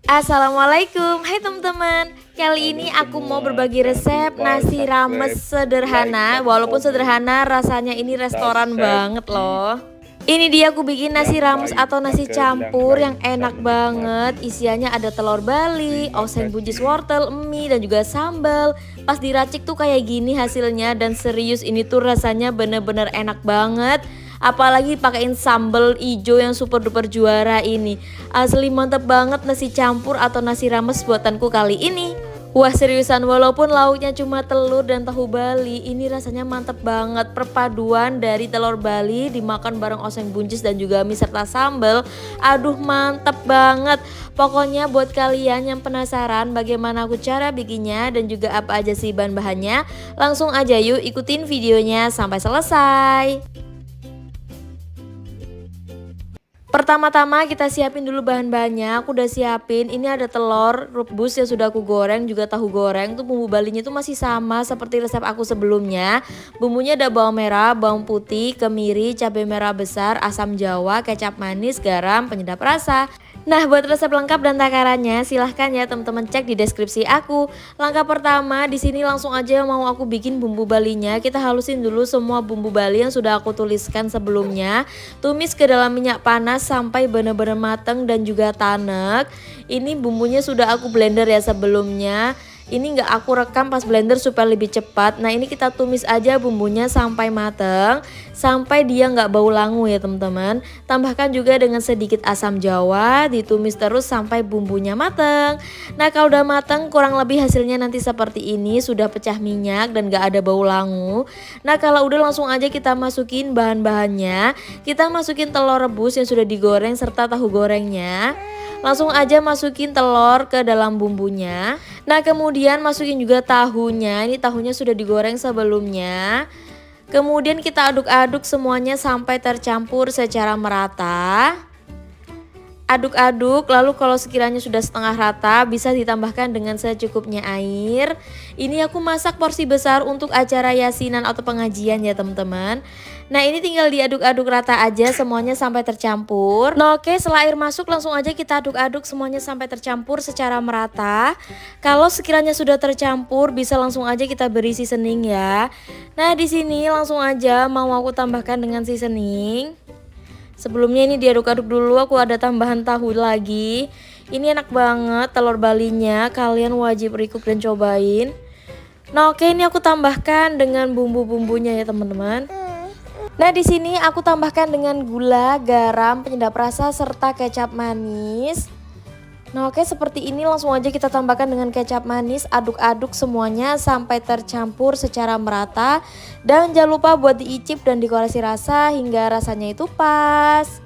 Assalamualaikum, hai teman-teman. Kali ini aku mau berbagi resep nasi rames sederhana. Walaupun sederhana, rasanya ini restoran banget loh. Ini dia aku bikin nasi rames atau nasi campur yang enak banget. Isiannya ada telur bali, oseng buncis wortel, mie, dan juga sambal. Pas diracik tuh kayak gini hasilnya, dan serius ini tuh rasanya bener-bener enak banget. Apalagi pakein sambal ijo yang super duper juara ini. Asli mantep banget nasi campur atau nasi rames buatanku kali ini. Wah seriusan, walaupun lauknya cuma telur dan tahu bali, ini rasanya mantep banget. Perpaduan dari telur bali dimakan bareng oseng buncis dan juga mie serta sambal. Aduh mantep banget. Pokoknya buat kalian yang penasaran bagaimana aku cara bikinnya dan juga apa aja sih bahan-bahannya, langsung aja yuk ikutin videonya sampai selesai. Pertama-tama kita siapin dulu bahan-bahannya. Aku udah siapin, ini ada telur rebus yang sudah aku goreng, juga tahu goreng. Tuh bumbu balinya tuh masih sama seperti resep aku sebelumnya. Bumbunya ada bawang merah, bawang putih, kemiri, cabai merah besar, asam jawa, kecap manis, garam, penyedap rasa. Nah buat resep lengkap dan takarannya silahkan ya teman-teman cek di deskripsi aku. Langkah pertama di sini langsung aja mau aku bikin bumbu balinya. Kita halusin dulu semua bumbu bali yang sudah aku tuliskan sebelumnya. Tumis ke dalam minyak panas sampai benar-benar mateng dan juga tanek. Ini bumbunya sudah aku blender ya sebelumnya. Ini nggak aku rekam pas blender supaya lebih cepat. Nah ini kita tumis aja bumbunya sampai mateng, sampai dia nggak bau langu ya teman-teman. Tambahkan juga dengan sedikit asam jawa, ditumis terus sampai bumbunya mateng. Nah kalau udah mateng kurang lebih hasilnya nanti seperti ini, sudah pecah minyak dan nggak ada bau langu. Nah kalau udah langsung aja kita masukin bahan-bahannya. Kita masukin telur rebus yang sudah digoreng serta tahu gorengnya. Langsung aja masukin telur ke dalam bumbunya. Nah kemudian masukin juga tahunya. Ini tahunya sudah digoreng sebelumnya. Kemudian kita aduk-aduk semuanya sampai tercampur secara merata. Aduk-aduk, lalu kalau sekiranya sudah setengah rata bisa ditambahkan dengan secukupnya air. Ini aku masak porsi besar untuk acara yasinan atau pengajian ya teman-teman. Nah ini tinggal diaduk-aduk rata aja semuanya sampai tercampur. Nah oke, setelah air masuk langsung aja kita aduk-aduk semuanya sampai tercampur secara merata. Kalau sekiranya sudah tercampur bisa langsung aja kita beri seasoning ya. Nah di sini langsung aja mau aku tambahkan dengan seasoning. Sebelumnya ini diaduk-aduk dulu, aku ada tambahan tahu lagi. Ini enak banget telur balinya, kalian wajib recook dan cobain. Nah oke, ini aku tambahkan dengan bumbu-bumbunya ya teman-teman. Nah di sini aku tambahkan dengan gula, garam, penyedap rasa serta kecap manis. Nah oke, seperti ini langsung aja kita tambahkan dengan kecap manis, aduk-aduk semuanya sampai tercampur secara merata. Dan jangan lupa buat diicip dan dikoresi rasa hingga rasanya itu pas.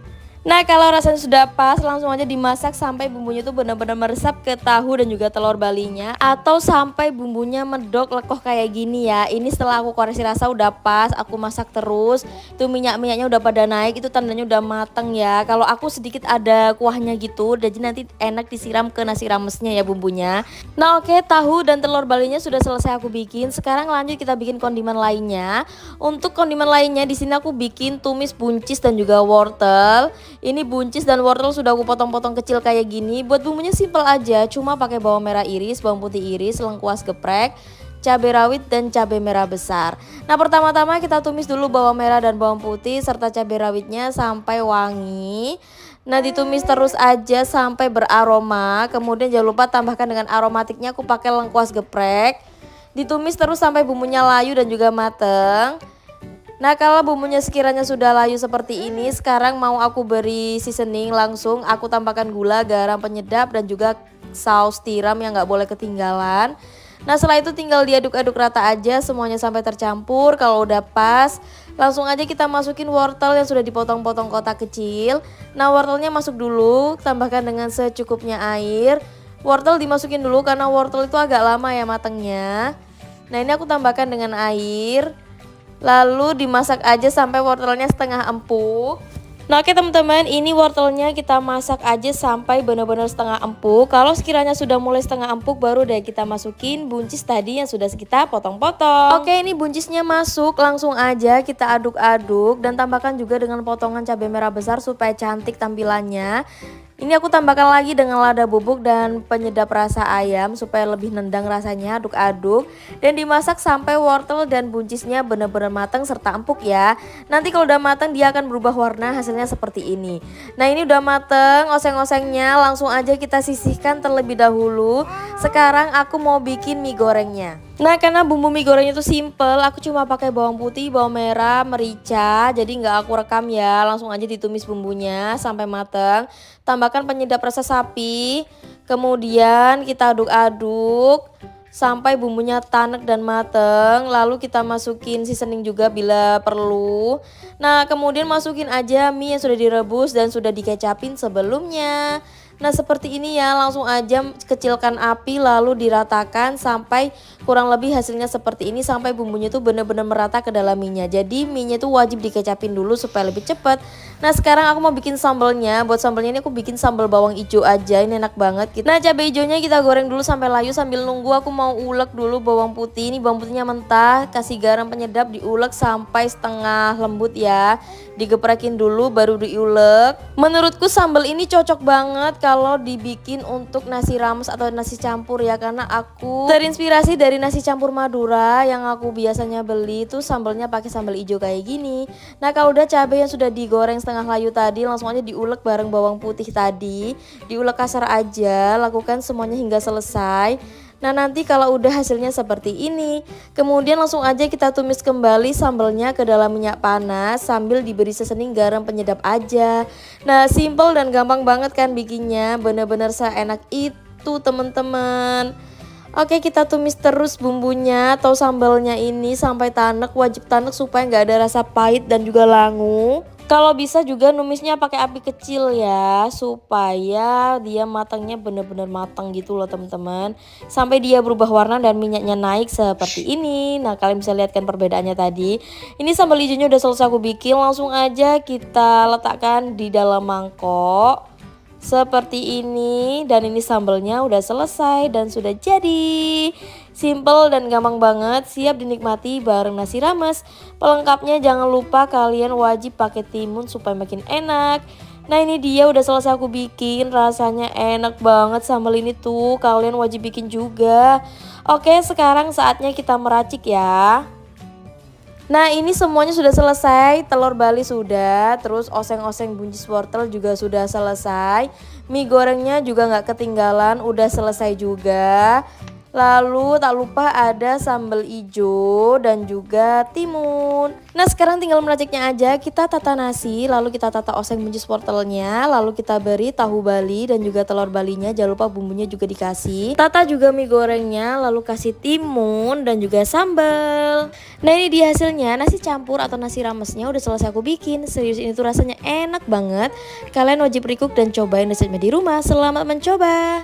Nah kalau rasanya sudah pas langsung aja dimasak sampai bumbunya tuh benar-benar meresap ke tahu dan juga telur balinya. Atau sampai bumbunya medok lekoh kayak gini ya. Ini setelah aku koresi rasa udah pas, aku masak terus. Tuh minyak-minyaknya udah pada naik, itu tandanya udah mateng ya. Kalau aku sedikit ada kuahnya gitu, jadi nanti enak disiram ke nasi ramesnya ya bumbunya. Nah oke, tahu dan telur balinya sudah selesai aku bikin. Sekarang lanjut kita bikin kondimen lainnya. Untuk kondimen lainnya di sini aku bikin tumis buncis dan juga wortel. Ini buncis dan wortel sudah aku potong-potong kecil kayak gini. Buat bumbunya simple aja, cuma pakai bawang merah iris, bawang putih iris, lengkuas geprek, cabai rawit dan cabai merah besar. Nah pertama-tama kita tumis dulu bawang merah dan bawang putih serta cabai rawitnya sampai wangi. Nah ditumis terus aja sampai beraroma. Kemudian jangan lupa tambahkan dengan aromatiknya, aku pakai lengkuas geprek. Ditumis terus sampai bumbunya layu dan juga mateng. Nah kalau bumbunya sekiranya sudah layu seperti ini, sekarang mau aku beri seasoning langsung. Aku tambahkan gula, garam, penyedap dan juga saus tiram yang nggak boleh ketinggalan. Nah setelah itu tinggal diaduk-aduk rata aja semuanya sampai tercampur. Kalau udah pas langsung aja kita masukin wortel yang sudah dipotong-potong kotak kecil. Nah wortelnya masuk dulu, tambahkan dengan secukupnya air. Wortel dimasukin dulu karena wortel itu agak lama ya matangnya. Nah ini aku tambahkan dengan air. Lalu dimasak aja sampai wortelnya setengah empuk. Nah oke teman-teman, ini wortelnya kita masak aja sampai benar-benar setengah empuk. Kalau sekiranya sudah mulai setengah empuk baru deh kita masukin buncis tadi yang sudah kita potong-potong. Oke, ini buncisnya masuk, langsung aja kita aduk-aduk dan tambahkan juga dengan potongan cabai merah besar supaya cantik tampilannya. Ini aku tambahkan lagi dengan lada bubuk dan penyedap rasa ayam supaya lebih nendang rasanya, aduk-aduk. Dan dimasak sampai wortel dan buncisnya benar-benar matang serta empuk ya. Nanti kalau udah matang dia akan berubah warna, hasilnya seperti ini. Nah ini udah mateng, oseng-osengnya langsung aja kita sisihkan terlebih dahulu. Sekarang aku mau bikin mie gorengnya. Nah karena bumbu mie gorengnya itu simple, aku cuma pakai bawang putih, bawang merah, merica. Jadi nggak aku rekam ya, langsung aja ditumis bumbunya sampai mateng. Tambahkan penyedap rasa sapi, kemudian kita aduk-aduk sampai bumbunya tanek dan mateng. Lalu kita masukin seasoning juga bila perlu. Nah kemudian masukin aja mie yang sudah direbus dan sudah dikecapin sebelumnya. Nah seperti ini ya, langsung aja kecilkan api lalu diratakan sampai kurang lebih hasilnya seperti ini, sampai bumbunya tuh bener-bener merata ke dalam mie-nya. Jadi mie-nya tuh wajib dikecapin dulu supaya lebih cepet. Nah sekarang aku mau bikin sambelnya. Buat sambelnya ini aku bikin sambal bawang hijau aja, ini enak banget gitu. Nah cabai hijaunya kita goreng dulu sampai layu, sambil nunggu aku mau ulek dulu bawang putih. Ini bawang putihnya mentah, kasih garam penyedap, diulek sampai setengah lembut ya. Digeprakin dulu baru diulek. Menurutku sambal ini cocok banget kalau dibikin untuk nasi rames atau nasi campur ya, karena aku terinspirasi dari nasi campur Madura yang aku biasanya beli itu sambalnya pakai sambal hijau kayak gini. Nah kalau udah cabai yang sudah digoreng setengah layu tadi, langsung aja diulek bareng bawang putih tadi, diulek kasar aja, lakukan semuanya hingga selesai. Nah nanti kalau udah hasilnya seperti ini, kemudian langsung aja kita tumis kembali sambalnya ke dalam minyak panas sambil diberi seasoning garam penyedap aja. Nah simple dan gampang banget kan bikinnya, bener-bener seenak itu teman-teman. Oke kita tumis terus bumbunya atau sambalnya ini sampai tanek, wajib tanek supaya nggak ada rasa pahit dan juga langu. Kalau bisa juga numisnya pakai api kecil ya, supaya dia matangnya bener-bener matang gitu loh teman-teman. Sampai dia berubah warna dan minyaknya naik seperti ini. Nah kalian bisa lihat kan perbedaannya tadi. Ini sambal hijaunya udah selesai aku bikin, langsung aja kita letakkan di dalam mangkok. Seperti ini, dan ini sambalnya udah selesai dan sudah jadi. Simple dan gampang banget, siap dinikmati bareng nasi rames. Pelengkapnya jangan lupa kalian wajib pakai timun supaya makin enak. Nah ini dia udah selesai aku bikin, rasanya enak banget sambal ini tuh, kalian wajib bikin juga. Oke sekarang saatnya kita meracik ya. Nah ini semuanya sudah selesai, telur bali sudah, terus oseng-oseng buncis wortel juga sudah selesai. Mie gorengnya juga nggak ketinggalan, udah selesai juga. Lalu tak lupa ada sambal hijau dan juga timun. Nah sekarang tinggal meraciknya aja. Kita tata nasi, lalu kita tata oseng buncis wortelnya, lalu kita beri tahu bali dan juga telur balinya. Jangan lupa bumbunya juga dikasih. Tata juga mie gorengnya, lalu kasih timun dan juga sambal. Nah ini dia hasilnya, nasi campur atau nasi ramesnya udah selesai aku bikin. Serius ini tuh rasanya enak banget. Kalian wajib recook dan cobain resepnya di rumah. Selamat mencoba.